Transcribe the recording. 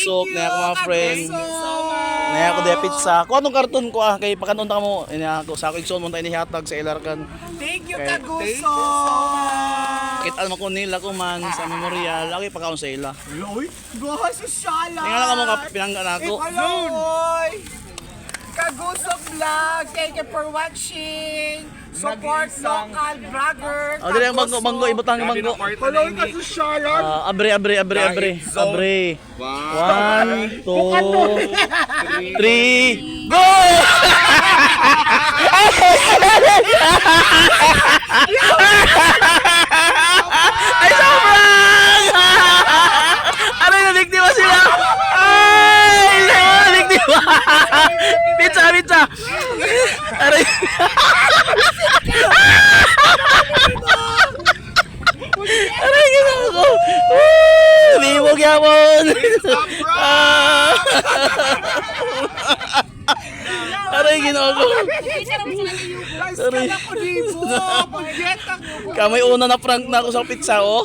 Kusok, na ako mga friend. Na ako de pizza. Kung anong karton ko kay pakanon ta mo ina ako sa ako igsoon mo tayo nihatag sa Ilarkan. Thank you, Okay. Kagusok! Kita mo ko nila ko man sa memorial. Ako ipakaon sa ila. Uy, goha si Shala! Tingnan ka mo ka pinanggan ako. Hello! Kagusok Vlog! Thank you for watching! Support local vlogger! Oh, dili ang bangko ibutang ang bangko. Hello, kasi Shala! Abre. 1 2 3 go! Ay, sobrang! Aray, nabiktima sila! Ay, nabiktima! Pizza! Aray! Aray, gano'n ko! Limog yapon! Aray, gano'n ko! Aray! Kamay una na prank na ako sa pizza, oh!